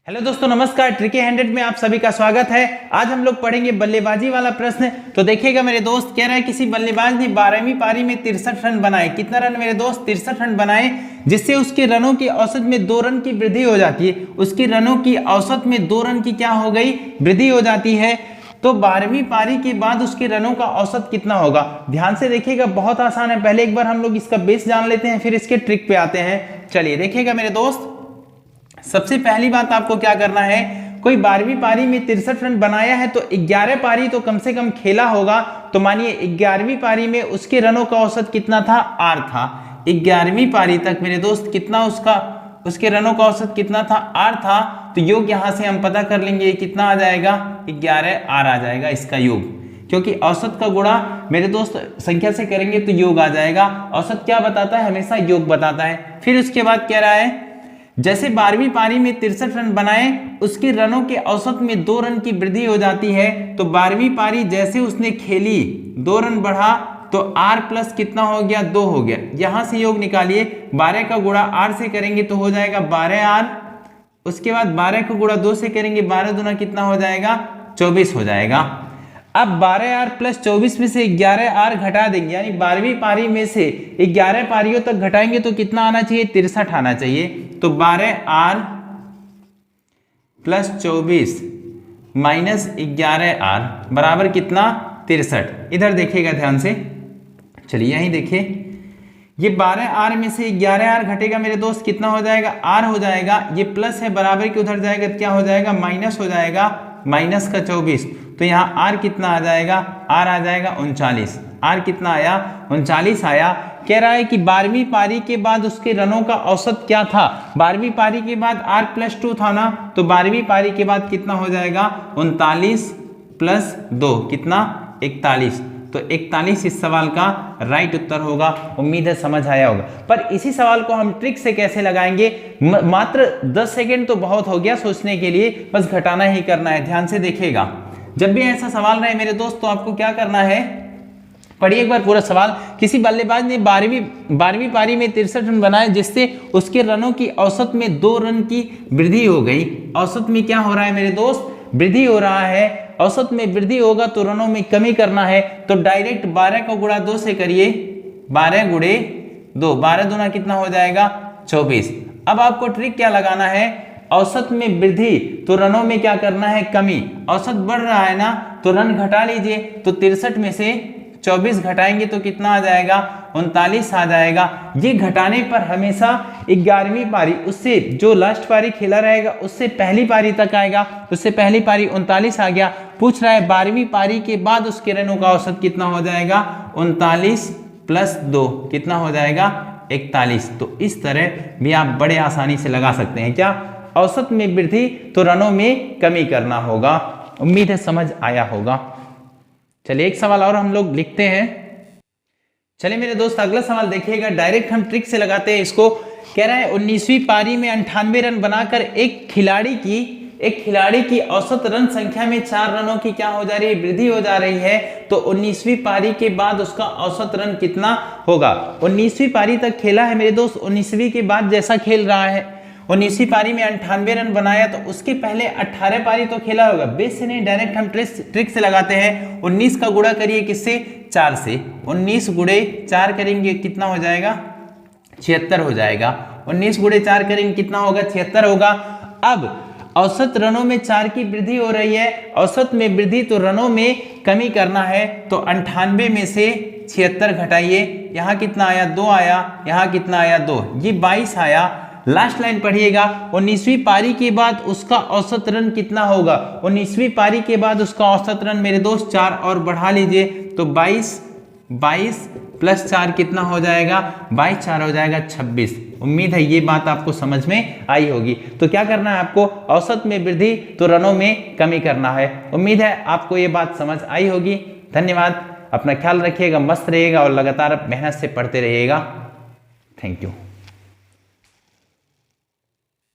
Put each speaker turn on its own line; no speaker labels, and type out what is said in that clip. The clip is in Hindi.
हेलो दोस्तों, नमस्कार। ट्रिकी 100 में आप सभी का स्वागत है। आज हम लोग पढ़ेंगे बल्लेबाजी वाला प्रश्न। तो देखिएगा मेरे दोस्त, कह रहा है किसी बल्लेबाज ने 12वीं पारी में 63 रन बनाए। कितना रन मेरे दोस्त? 63 रन बनाए, जिससे उसके रनों की औसत में 2 रन की वृद्धि हो जाती है। उसकी रनों की औसत में 2 रन की क्या हो गई? वृद्धि हो जाती है। तो 12वीं पारी के बाद उसके रनों का औसत कितना होगा? ध्यान से देखिएगा, बहुत आसान है। पहले एक बार हम लोग इसका बेस जान लेते हैं, फिर इसके ट्रिक पे आते हैं। चलिए देखिएगा मेरे दोस्त, सबसे पहली बात आपको क्या करना है, कोई 12वीं पारी में 63 रन बनाया है तो 11 पारी तो कम से कम खेला होगा। तो मानिए 11वीं पारी में उसके रनों का औसत कितना था? आर था। 11वीं पारी तक मेरे दोस्त कितना उसके रनों का औसत कितना था? आर था। तो योग यहां से हम पता कर लेंगे, कितना आ जाएगा? 11 आर आ जाएगा इसका योग, क्योंकि औसत का गुणा मेरे दोस्त संख्या से करेंगे तो योग आ जाएगा। औसत क्या बताता है? हमेशा योग बताता है। फिर उसके बाद कह रहा है, जैसे 12वीं पारी में 63 रन बनाए, उसके रनों के औसत में 2 रन की वृद्धि हो जाती है। तो 12वीं पारी जैसे उसने खेली, 2 रन बढ़ा, तो r प्लस कितना हो गया? 2 हो गया। यहां से योग निकालिए, 12 का गुणा r से करेंगे तो हो जाएगा 12r। उसके बाद 12 का गुणा 2 से करेंगे, 12 दूना कितना हो जाएगा? 24 हो जाएगा। अब 12r प्लस 24 में से 11r घटा देंगे, यानी 12वीं पारी में से 11 पारियों तक घटाएंगे तो कितना आना चाहिए? 63 आना चाहिए। तो 12r प्लस 24 माइनस 11r बराबर कितना? 63। इधर देखिएगा ध्यान से, चलिए यहीं देखिए, ये 12r में से 11r घटेगा मेरे दोस्त, कितना हो जाएगा? r हो जाएगा। ये प्लस है, बराबर के उधर जाएगा, क्या हो जाएगा? माइनस हो जाएगा, माइनस का 24। तो यहाँ r कितना आ जाएगा? r आ जाएगा 39। r कितना आया? 39 आया। कह रहा है कि 12वीं पारी के बाद उसके रनों का औसत क्या था? 12वीं पारी के बाद r प्लस 2 था ना, तो 12वीं पारी के बाद कितना हो जाएगा? 39 प्लस 2 कितना? 41। तो 41 इस सवाल का राइट उत्तर होगा। उम्मीद है समझ आया होगा। पर इसी सवाल को हम ट्रिक से कैसे लगाएंगे? मात्र 10 सेकेंड तो बहुत हो गया सोचने के लिए, बस घटाना ही करना है। ध्यान से देखिएगा, जब भी ऐसा सवाल रहे मेरे दोस्त तो आपको क्या करना है, पढ़िए एक बार पूरा सवाल। किसी बल्लेबाज ने 12वीं पारी में 63 रन बनाए, जिससे उसके रनों की औसत में 2 रन की वृद्धि हो गई। औसत में क्या हो रहा है मेरे दोस्त? वृद्धि हो रहा है। औसत में वृद्धि होगा तो रनों में कमी करना है, तो डायरेक्ट 12 का गुणा 2 से करिए, 12 गुणे 2, 12 दूना कितना हो जाएगा? 24। अब आपको ट्रिक क्या लगाना है? औसत में वृद्धि तो रनों में क्या करना है? कमी। औसत बढ़ रहा है ना, तो रन घटा लीजिए। तो 63 में से 24 घटाएंगे तो कितना आ जाएगा? 39 आ जाएगा। ये घटाने पर हमेशा 11वीं पारी, उससे जो लास्ट पारी खेला रहेगा उससे पहली पारी तक आएगा। उससे पहली पारी 39 आ गया। पूछ रहा है 12वीं पारी के बाद उसके रनों का औसत कितना हो जाएगा? 39 प्लस 2 कितना हो जाएगा? 41। तो इस तरह भी आप बड़े आसानी से लगा सकते हैं। क्या? औसत में वृद्धि तो रनों में कमी करना होगा। उम्मीद है समझ आया होगा। चलिए एक सवाल और हम लोग लिखते हैं। चलिए मेरे दोस्त, अगला सवाल देखिएगा, डायरेक्ट हम ट्रिक से लगाते हैं इसको। कह रहा है 19वीं पारी में 98 रन बनाकर एक खिलाड़ी की औसत रन संख्या में 4 रनों की क्या हो जा रही है? वृद्धि हो जा रही है। तो 19वीं पारी के बाद उसका औसत रन कितना होगा? 19वीं पारी तक खेला है मेरे दोस्त, 19वीं के बाद जैसा खेल रहा है, 19वीं पारी में 98 रन बनाया, तो उसके पहले 18 पारी तो खेला होगा। बेस से नहीं, डायरेक्ट हम ट्रिक से लगाते हैं। 19 का गुणा करिए किससे? 4 से। 19 गुणे 4 करेंगे कितना हो जाएगा? 76 हो जाएगा। 19 गुणे 4 करेंगे कितना होगा? 76 होगा। अब औसत रनों में 4 की वृद्धि हो रही है। औसत में वृद्धि तो रनों में कमी करना है, तो 98 में से 76 घटाइए, यहाँ कितना आया? 2 आया। यहाँ कितना आया? 2। ये 22 आया। लास्ट लाइन पढ़िएगा, 19वीं पारी के बाद उसका औसत रन कितना होगा? 19वीं पारी के बाद उसका औसत रन मेरे दोस्त 4 और बढ़ा लीजिए, तो 22 प्लस 4 कितना हो जाएगा? 22 4 हो जाएगा 26। उम्मीद है ये बात आपको समझ में आई होगी। तो क्या करना है आपको? औसत में वृद्धि तो रनों में कमी करना है। उम्मीद है आपको ये बात समझ आई होगी। धन्यवाद। अपना ख्याल रखिएगा, मस्त रहिएगा और लगातार मेहनत से पढ़ते रहिएगा। Thank you.